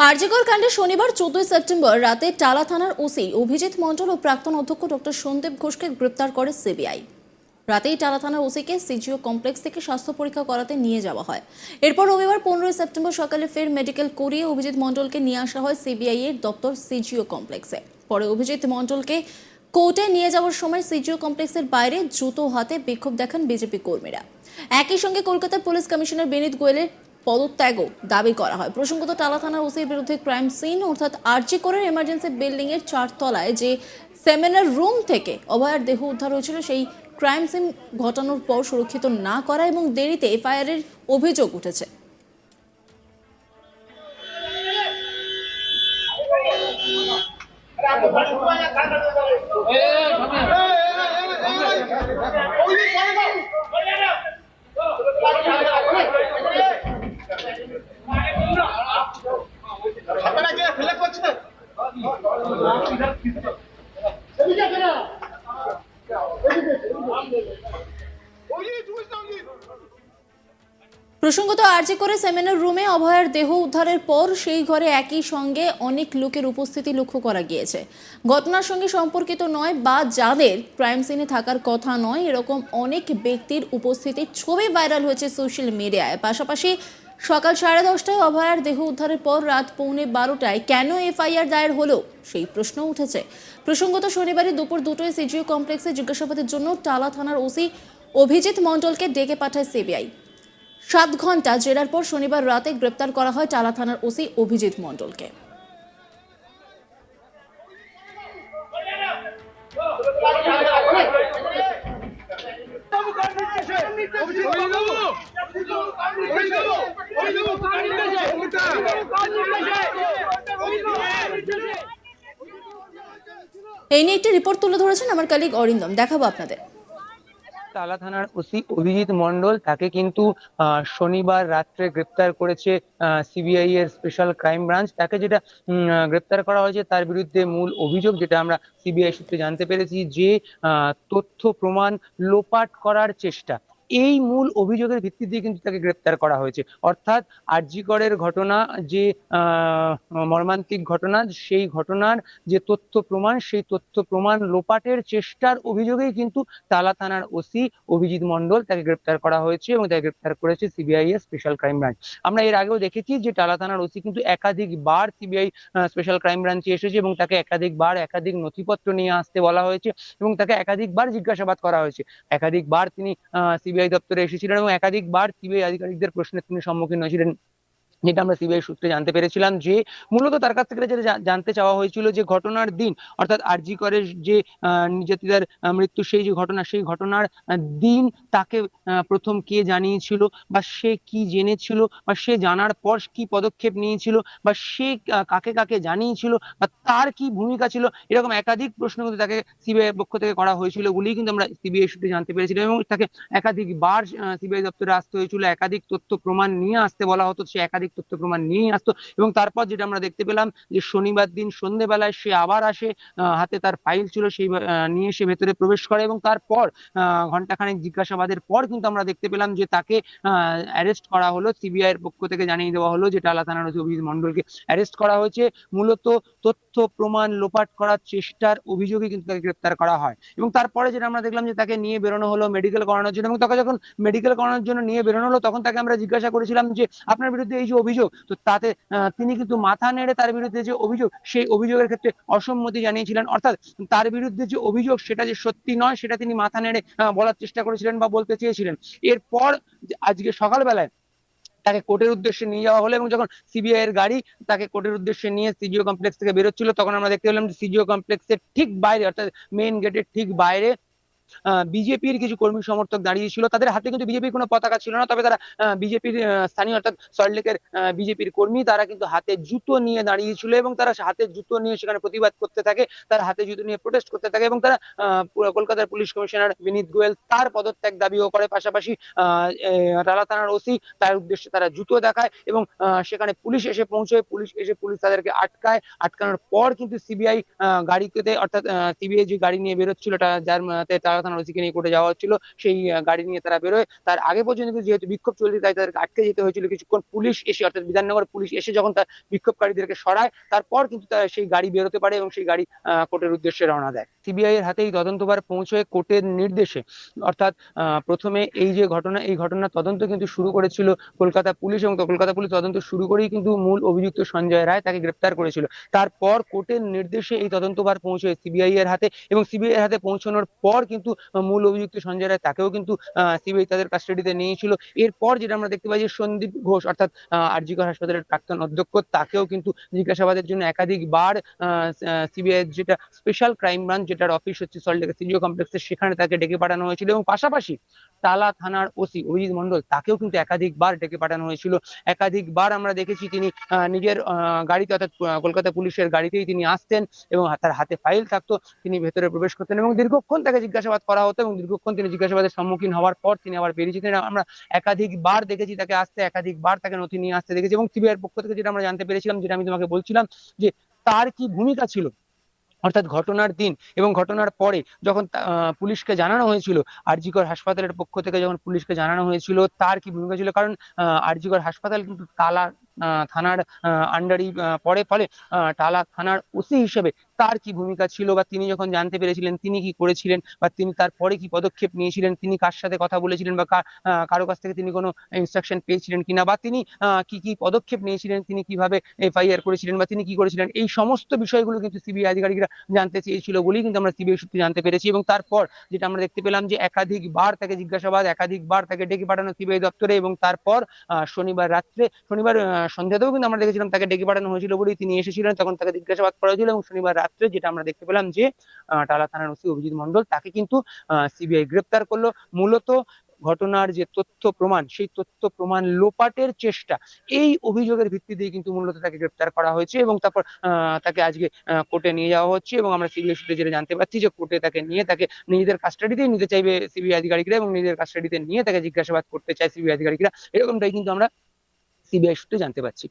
আরজিকর কাণ্ডে শনিবার 14 সেপ্টেম্বর রাতে টালা থানার ওসি অভিজিৎ মণ্ডল ও প্রাক্তন অধ্যক্ষ ডক্টর সন্দীপ ঘোষকে গ্রেপ্তার করে সিবিআই। রাতেই টালা থানার ওসিকে সিজিও কমপ্লেক্স থেকে স্বাস্থ্য পরীক্ষা করাতে নিয়ে যাওয়া হয়। এরপর রবিবার 15 সেপ্টেম্বর সকালে ফের মেডিকেল করিয়ে অভিজিৎ মণ্ডলকে নিয়ে আসা হয় সিবিআই এর দপ্তর সিজিও কমপ্লেক্সে। পরে অভিজিৎ মণ্ডলকে কোর্টে নিয়ে যাওয়ার সময় সিজিও কমপ্লেক্সের বাইরে জুতো হাতে বিক্ষোভ দেখান বিজেপি কর্মীরা। একই সঙ্গে কলকাতার পুলিশ কমিশনার বিনীত গোয়েলের পদত্যাগও দাবি করা হয়। প্রসঙ্গত, টালা থানার ওসির বিরুদ্ধে ক্রাইম সিন অর্থাৎ আরজিকরের এমার্জেন্সি বিল্ডিং এর 4 তলায় যে সেমিনার রুম থেকে অভয়ার দেহ উদ্ধার হয়েছিল, সেই ক্রাইম সিন ঘটানোর পর সুরক্ষিত না করা এবং দেরিতে এফআইআর এর অভিযোগ উঠেছে। প্রসঙ্গত, আরজিকরে সেমিনার রুমে অভয়ার দেহ উদ্ধারের পর সেই ঘরে একই সঙ্গে অনেক লোকের উপস্থিতি লক্ষ্য করা গিয়েছে। ঘটনার সঙ্গে সম্পর্কিত নয় বা যাদের ক্রাইম সিনে থাকার কথা নয় এরকম অনেক ব্যক্তির উপস্থিতির ছবি ভাইরাল হয়েছে সোশ্যাল মিডিয়ায়। পাশাপাশি সকাল 10:30টায় অভয়ার দেহ উদ্ধারের পর রাত 11:15টায় কেন এফআইআর দায়ের হলো সেই প্রশ্ন উঠেছে। প্রসঙ্গত, শনিবারই দুপুর 2টায় সিজিও কমপ্লেক্সে জিজ্ঞাসাবাদের জন্য টালা থানার ওসি অভিজিৎ মণ্ডলকে ডেকে পাঠায় সিবিআই। 7 ঘন্টা জেরার পর শনিবার রাতে গ্রেপ্তার করা হয় টালা থানার ওসি অভিজিৎ মণ্ডলকে। এই নিয়ে একটি রিপোর্ট তুলে ধরেছেন আমার কলিগ অরিন্দম, দেখাবো আপনাদের। টালা থানার ওসি অভিজিৎ মণ্ডল, তাকে কিন্তু শনিবার রাত্রে গ্রেপ্তার করেছে সিবিআই এর স্পেশাল ক্রাইম ব্রাঞ্চ। তাকে যেটা গ্রেপ্তার করা হয়েছে তার বিরুদ্ধে মূল অভিযোগ, যেটা আমরা সিবিআই সূত্রে জানতে পেরেছি, যে তথ্য প্রমাণ লোপাট করার চেষ্টা, এই মূল অভিযোগের ভিত্তিতে কিন্তু তাকে গ্রেপ্তার করা হয়েছে। অর্থাৎ আরজিকরের ঘটনা, যে মর্মান্তিক ঘটনা, সেই ঘটনার যে তথ্য প্রমাণ, সেই তথ্য প্রমাণ লোপাটের চেষ্টার অভিযোগেই কিন্তু টালা থানার ওসি অভিজিৎ মণ্ডল তাকে গ্রেপ্তার করা হয়েছে এবং তাকে গ্রেপ্তার করেছে সিবিআই এর স্পেশাল ক্রাইম ব্রাঞ্চ। আমরা এর আগেও দেখেছি যে টালা থানার ওসি কিন্তু একাধিকবার সিবিআই স্পেশাল ক্রাইম ব্রাঞ্চে এসেছে এবং তাকে একাধিক নথিপত্র নিয়ে আসতে বলা হয়েছে এবং তাকে একাধিকবার জিজ্ঞাসাবাদ করা হয়েছে। একাধিকবার তিনি সিবিআই দপ্তরে এসেছিলেন এবং একাধিকবার সিবিআই আধিকারিকদের প্রশ্নের তিনি সম্মুখীন হয়েছিলেন, যেটা আমরা সিবিআই সূত্রে জানতে পেরেছিলাম। যে মূলত তার কাছ থেকে যেটা জানতে চাওয়া হয়েছিল, যে ঘটনার দিন, অর্থাৎ আরজি করের যে নির্যাতিতার মৃত্যু, সেই যে ঘটনা, সেই ঘটনার দিন তাকে প্রথম কে জানিয়েছিল, বা সে কি জেনেছিল, বা সে জানার পর কি পদক্ষেপ নিয়েছিল, বা সে কাকে কাকে জানিয়েছিল, বা তার কি ভূমিকা ছিল, এরকম একাধিক প্রশ্ন কিন্তু তাকে সিবিআই পক্ষ থেকে করা হয়েছিল বলেই কিন্তু আমরা সিবিআই সূত্রে জানতে পেরেছিলাম। এবং তাকে একাধিকবার সিবিআই দপ্তরে আসতে হয়েছিল, একাধিক তথ্য প্রমাণ নিয়ে আসতে বলা হতো, সে একাধিক তথ্য প্রমাণ নিয়ে আসতো। এবং তারপর যেটা আমরা দেখতে পেলাম, যে শনিবার দিন সন্ধ্যেবেলায় সে আবার আসে, হাতে তার ফাইল ছিল, সেই নিয়ে সে ভেতরে প্রবেশ করে এবং তারপর ঘন্টাখানেক জিজ্ঞাসাবাদের পর কিন্তু আমরা দেখতে পেলাম যে তাকে অ্যারেস্ট করা হলো। সিবিআই এর পক্ষ থেকে জানিয়ে দেওয়া হলো যে টালা থানার ওসি অভিজিৎ মণ্ডলকে অ্যারেস্ট করা হয়েছে। মূলত তথ্য প্রমাণ লোপাট করার চেষ্টার অভিযোগে কিন্তু তাকে গ্রেপ্তার করা হয়। এবং তারপরে যেটা আমরা দেখলাম, যে তাকে নিয়ে বেরোনো হলো মেডিকেল করানোর জন্য। এবং তাকে যখন মেডিকেল করানোর জন্য নিয়ে বেরোনো হলো, তখন তাকে আমরা জিজ্ঞাসা করেছিলাম যে আপনার বিরুদ্ধে এই যে অভিযোগ, তো তাতে তিনি কিন্তু মাথা নেড়ে তার বিরুদ্ধে যে অভিযোগ, সেই অভিযোগের ক্ষেত্রে অসম্মতি জানিয়েছিলেন। অর্থাৎ তার বিরুদ্ধে যে অভিযোগ, সেটা যে সত্যি নয়, সেটা তিনি মাথা নেড়ে বলার চেষ্টা করেছিলেন বা বলতে চেয়েছিলেন। এরপর আজকে সকালবেলায় তাকে কোর্টের উদ্দেশ্যে নিয়ে যাওয়া হলো এবং যখন সিবিআই এর গাড়ি তাকে কোর্টের উদ্দেশ্যে নিয়ে সিজিও কমপ্লেক্স থেকে বেরোচ্ছিল, তখন আমরা দেখতে পেলাম যে সিজিও কমপ্লেক্সের ঠিক বাইরে, অর্থাৎ মেইন গেটের ঠিক বাইরে বিজেপির কিছু কর্মী সমর্থক দাঁড়িয়ে ছিল। তাদের হাতে কিন্তু বিজেপির কোনো পতাকা ছিল না, তবে তারা বিজেপির স্থানীয়, অর্থাৎ সল্টলেকের বিজেপির কর্মী, তারা কিন্তু হাতে জুতো নিয়ে দাঁড়িয়েছিল এবং তারা হাতে জুতো নিয়ে সেখানে প্রতিবাদ করতে থাকে, তারা হাতে জুতো নিয়ে প্রোটেস্ট করতে থাকে এবং তারা কলকাতার পুলিশ কমিশনার বিনীত গোয়েল তার পদত্যাগ দাবিও করে। পাশাপাশি টালা থানার ওসি তার উদ্দেশ্যে তারা জুতো দেখায় এবং সেখানে পুলিশ এসে পৌঁছয়। পুলিশ তাদেরকে আটকানোর পর কিন্তু সিবিআই গাড়িতে, অর্থাৎ সিবিআই যে গাড়ি নিয়ে বেরোচ্ছিল, যার টালা টালা থানার ওসিকে নিয়ে কোর্টে যাওয়া হচ্ছিল, সেই গাড়ি নিয়ে তারা বেরোয়। তার আগে পর্যন্ত কিন্তু যেহেতু বিক্ষোভ চলছে তাই তাদেরকে আটকে যেতে হয়েছিল কিছুক্ষণ। পুলিশ এসে, অর্থাৎ বিধাননগর পুলিশ এসে যখন তার বিক্ষোভকারীদেরকে সরায়, তারপর কিন্তু সেই গাড়ি বেরোতে পারে এবং সেই গাড়ি কোর্টের উদ্দেশ্যে রওনা দেয়। সিবিআই এর হাতে এই তদন্তভার পৌঁছয়ে কোর্টের নির্দেশে, অর্থাৎ প্রথমে এই যে ঘটনা, এই ঘটনার তদন্ত কিন্তু শুরু করেছিল কলকাতা পুলিশ, এবং কলকাতা পুলিশ তদন্ত শুরু করেই কিন্তু মূল অভিযুক্ত সঞ্জয় রায় তাকে গ্রেপ্তার করেছিল। তারপর কোর্টের নির্দেশে এই তদন্তভার পৌঁছয় সিবিআই এর হাতে, এবং সিবিআই এর হাতে পৌঁছানোর পর কিন্তু মূল অভিযুক্ত সঞ্জয় রায় তাকেও কিন্তু সিবিআই তাদের কাস্টাডিতে নিয়েছিল। এরপর যেটা আমরা দেখতে পাই যে সন্দীপ ঘোষ, অর্থাৎ আর.জি. কর হাসপাতালের প্রাক্তন অধ্যক্ষ, তাকেও কিন্তু জিজ্ঞাসাবাদের জন্য একাধিকবার সিবিআই যেটা স্পেশাল ক্রাইম ব্রাঞ্চ, যেটার অফিস হচ্ছে সল্টলেকের সিজিও কমপ্লেক্সে, সেখানে তাকে ডেকে পাঠানো হয়েছিল। এবং পাশাপাশি টালা থানার ওসি অভিজিৎ মন্ডল, তাকেও কিন্তু একাধিকবার ডেকে পাঠানো হয়েছিল। একাধিকবার আমরা দেখেছি তিনি নিজের গাড়িতে, অর্থাৎ কলকাতা পুলিশের গাড়িতেই তিনি আসতেন এবং তার হাতে ফাইল থাকতো, তিনি ভেতরে প্রবেশ করতেন এবং দীর্ঘক্ষণ তাকে জিজ্ঞাসাবাদ করা হতো, এবং দীর্ঘক্ষণ তিনি জিজ্ঞাসাবাদের সম্মুখীন হওয়ার পর তিনি আবার বেরিয়ে যেতেন। আমরা একাধিকবার দেখেছি তাকে আসতে, একাধিকবার তাকে নথি নিয়ে আসতে দেখেছি। এবং সিবিআই এর পক্ষ থেকে যেটা আমরা জানতে পেরেছিলাম, যেটা আমি তোমাকে বলছিলাম, যে তার কি ভূমিকা ছিল, অর্থাৎ ঘটনার দিন এবং ঘটনার পরে যখন পুলিশকে জানানো হয়েছিল, আর.জি. কর হাসপাতালের পক্ষ থেকে যখন পুলিশকে জানানো হয়েছিল তার কি ভূমিকা ছিল, কারণ আর.জি. কর হাসপাতাল কিন্তু টালা থানার আন্ডারই পড়ে, ফলে টালা থানার ওসি হিসেবে তার কি ভূমিকা ছিল, বা তিনি যখন জানতে পেরেছিলেন তিনি কি করেছিলেন, বা তিনি তারপরে কি পদক্ষেপ নিয়েছিলেন, তিনি কার সাথে কথা বলেছিলেন, বা কারো কাছ থেকে তিনি কোনো ইনস্ট্রাকশন পেয়েছিলেন কিনা, বা তিনি কি কি পদক্ষেপ নিয়েছিলেন, তিনি কিভাবে এফআইআর করেছিলেন, বা তিনি কি করেছিলেন, এই সমস্ত বিষয়গুলো কিন্তু সিবিআই আধিকারিকরা জানতে চেয়েছিল বলেই কিন্তু আমরা সিবিআই সূত্রে জানতে পেরেছি। এবং তারপর যেটা আমরা দেখতে পেলাম যে একাধিকবার তাকে জিজ্ঞাসাবাদ, একাধিকবার তাকে ডেকে পাঠানো সিবিআই দপ্তরে, এবং তারপর শনিবার সন্ধ্যাতেও কিন্তু আমরা দেখেছিলাম তাকে ডেকে পাঠানো হয়েছিল বলেই তিনি এসেছিলেন, তখন তাকে জিজ্ঞাসাবাদ করা হয়েছিল। এবং শনিবার রাত্রে যেটা আমরা দেখতে পেলাম যে টালা থানার ওসি অভিজিৎ মন্ডল, তাকে কিন্তু সিবিআই গ্রেপ্তার করলো। মূলত ঘটনার যে তথ্য প্রমাণ, সেই তথ্য প্রমাণ লোপাটের চেষ্টা, এই অভিযোগের ভিত্তিতেই কিন্তু মূলত তাকে গ্রেপ্তার করা হয়েছে, এবং তারপর তাকে আজকে কোর্টে নিয়ে যাওয়া হচ্ছে। এবং আমরা সিবিআই সূত্রে যেটা জানতে পারছি যে কোর্টে তাকে নিয়ে তাকে নিজেদের কাস্টাডিতেই নিতে চাইবে সিবিআই আধিকারিকরা, এবং নিজেদের কাস্টাডিতে নিয়ে তাকে জিজ্ঞাসাবাদ করতে চায় সিবিআই আধিকারিকরা, এরকমটাই কিন্তু আমরা সিবিআই সূত্রে জানতে পারছি।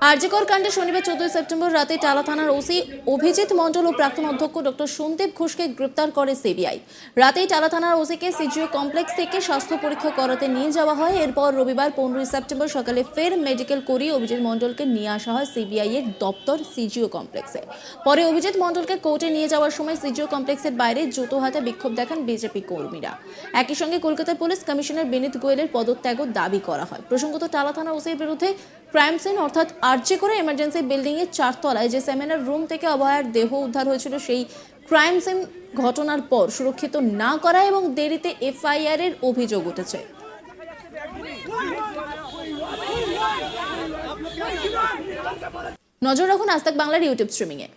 আরজিকর কাণ্ডে শনিবার 14 সেপ্টেম্বর রাতে টালা থানার ওসি অভিজিৎ মণ্ডল ও প্রাক্তন অধ্যক্ষ ডক্টর সন্দীপ ঘোষকে গ্রেপ্তার করে সিবিআই। রাতেই টালা থানার ওসিকে সিজিও কমপ্লেক্স থেকে স্বাস্থ্য পরীক্ষা করাতে নিয়ে যাওয়া হয়। এরপর রবিবার 15 সেপ্টেম্বর সকালে ফের মেডিকেল করিয়ে অভিজিৎ মণ্ডলকে নিয়ে আসা হয় সিবিআই এর দপ্তর সিজিও কমপ্লেক্সে। পরে অভিজিৎ মণ্ডলকে কোর্টে নিয়ে যাওয়ার সময় সিজিও কমপ্লেক্সের বাইরে জুতো হাতে বিক্ষোভ দেখান বিজেপি কর্মীরা। একই সঙ্গে কলকাতা পুলিশ কমিশনার বিনীত গোয়েলের পদত্যাগও দাবি করা হয়। প্রসঙ্গত, টালা থানার ওসির বিরুদ্ধে ক্রাইম সিন, অর্থাৎ আর.জি. করে এমার্জেন্সি বিল্ডিং এর 4 তলায় যে সেমিনার রুম থেকে অভয়ার দেহ উদ্ধার হয়েছিল, সেই ক্রাইম সিন ঘটনার পর সুরক্ষিত না করা এবং দেরিতে এফআইআর এর অভিযোগ উঠেছে। নজর রাখুন আজ তাক বাংলার ইউটিউব স্ট্রিমিং এ।